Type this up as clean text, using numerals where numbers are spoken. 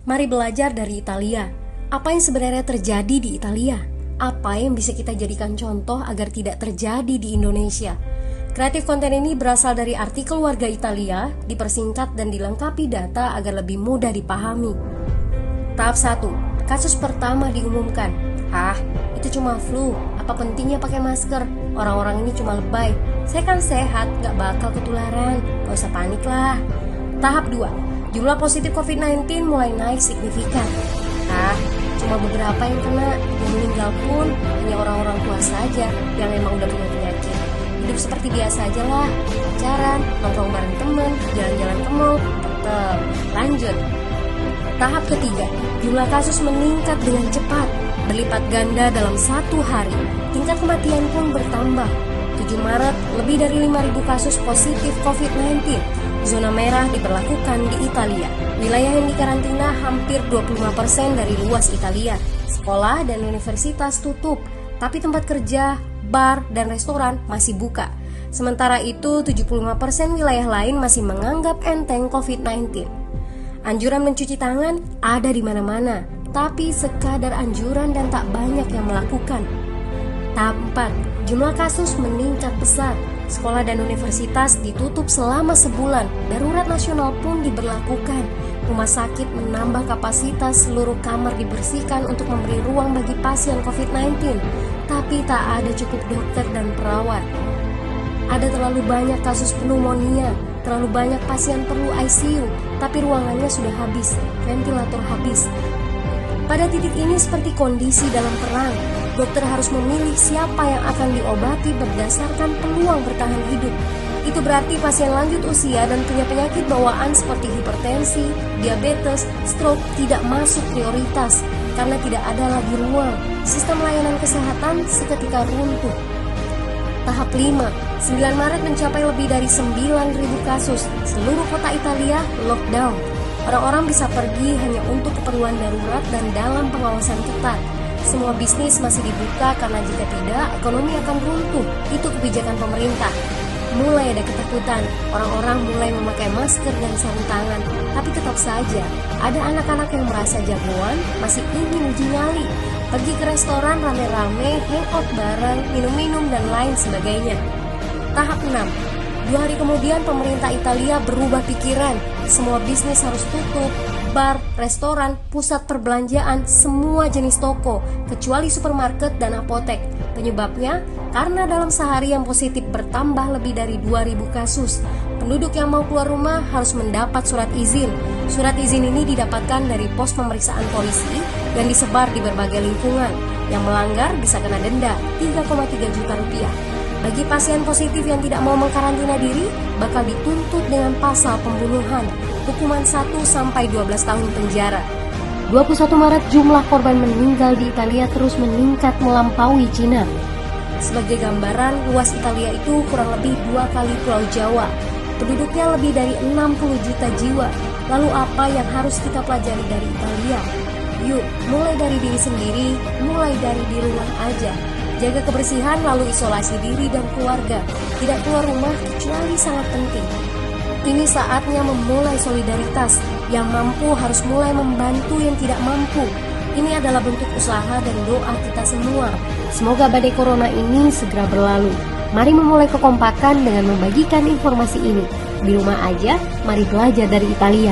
Mari belajar dari Italia. Apa yang sebenarnya terjadi di Italia? Apa yang bisa kita jadikan contoh agar tidak terjadi di Indonesia? Kreatif konten ini berasal dari artikel warga Italia, dipersingkat dan dilengkapi data agar lebih mudah dipahami. Tahap 1. Kasus pertama diumumkan. Itu cuma flu. Apa pentingnya pakai masker? Orang-orang ini cuma lebay. Saya kan sehat, gak bakal ketularan. Gak usah panik lah. Tahap 2. Jumlah positif COVID-19 mulai naik signifikan. Cuma beberapa yang kena. Yang meninggal pun hanya orang-orang tua saja yang emang udah punya penyakit. Hidup seperti biasa aja lah. Pacaran, nongkrong bareng temen, jalan-jalan ke mall. Tetep lanjut. Tahap ketiga, jumlah kasus meningkat dengan cepat, berlipat ganda dalam 1 hari. Tingkat kematian pun bertambah. 7 Maret, lebih dari 5.000 kasus positif COVID-19. Zona merah diberlakukan di Italia. Wilayah yang dikarantina hampir 25% dari luas Italia. Sekolah dan universitas tutup, tapi tempat kerja, bar, dan restoran masih buka. Sementara itu, 75% wilayah lain masih menganggap enteng COVID-19. Anjuran mencuci tangan ada di mana-mana, tapi sekadar anjuran dan tak banyak yang melakukan. Tahap 4, jumlah kasus meningkat pesat. Sekolah dan universitas ditutup selama sebulan. Darurat nasional pun diberlakukan. Rumah sakit menambah kapasitas, seluruh kamar dibersihkan untuk memberi ruang bagi pasien COVID-19. Tapi tak ada cukup dokter dan perawat. Ada terlalu banyak kasus pneumonia, terlalu banyak pasien perlu ICU, tapi ruangannya sudah habis, ventilator habis. Pada titik ini seperti kondisi dalam perang. Dokter harus memilih siapa yang akan diobati berdasarkan peluang bertahan hidup. Itu berarti pasien lanjut usia dan punya penyakit bawaan seperti hipertensi, diabetes, stroke tidak masuk prioritas karena tidak ada lagi ruang. Sistem layanan kesehatan seketika runtuh. Tahap 5, 9 Maret mencapai lebih dari 9.000 kasus. Seluruh kota Italia lockdown. Orang-orang bisa pergi hanya untuk keperluan darurat dan dalam pengawasan ketat. Semua bisnis masih dibuka karena jika tidak, ekonomi akan runtuh. Itu kebijakan pemerintah. Mulai ada ketakutan, orang-orang mulai memakai masker dan sarung tangan. Tapi tetap saja, ada anak-anak yang merasa jagoan, masih ingin uji nyali. Pergi ke restoran rame-rame, hangout bareng, minum-minum dan lain sebagainya. Tahap 6. 2 hari kemudian pemerintah Italia berubah pikiran. Semua bisnis harus tutup. Bar, restoran, pusat perbelanjaan, semua jenis toko, kecuali supermarket dan apotek. Penyebabnya, karena dalam sehari yang positif bertambah lebih dari 2.000 kasus. Penduduk yang mau keluar rumah harus mendapat surat izin. Surat izin ini didapatkan dari pos pemeriksaan polisi yang disebar di berbagai lingkungan. Yang melanggar bisa kena denda 3,3 juta rupiah. Bagi pasien positif yang tidak mau mengkarantina diri, bakal dituntut dengan pasal pembunuhan, hukuman 1-12 tahun penjara. 21 Maret jumlah korban meninggal di Italia terus meningkat melampaui Cina. Sebagai gambaran, luas Italia itu kurang lebih 2 kali Pulau Jawa. Penduduknya lebih dari 60 juta jiwa. Lalu apa yang harus kita pelajari dari Italia? Yuk, mulai dari diri sendiri, mulai dari di rumah aja. Jaga kebersihan lalu isolasi diri dan keluarga. Tidak keluar rumah kecuali sangat penting. Ini saatnya memulai solidaritas. Yang mampu harus mulai membantu yang tidak mampu. Ini adalah bentuk usaha dan doa kita semua. Semoga badai corona ini segera berlalu. Mari memulai kekompakan dengan membagikan informasi ini. Di rumah aja, mari belajar dari Italia.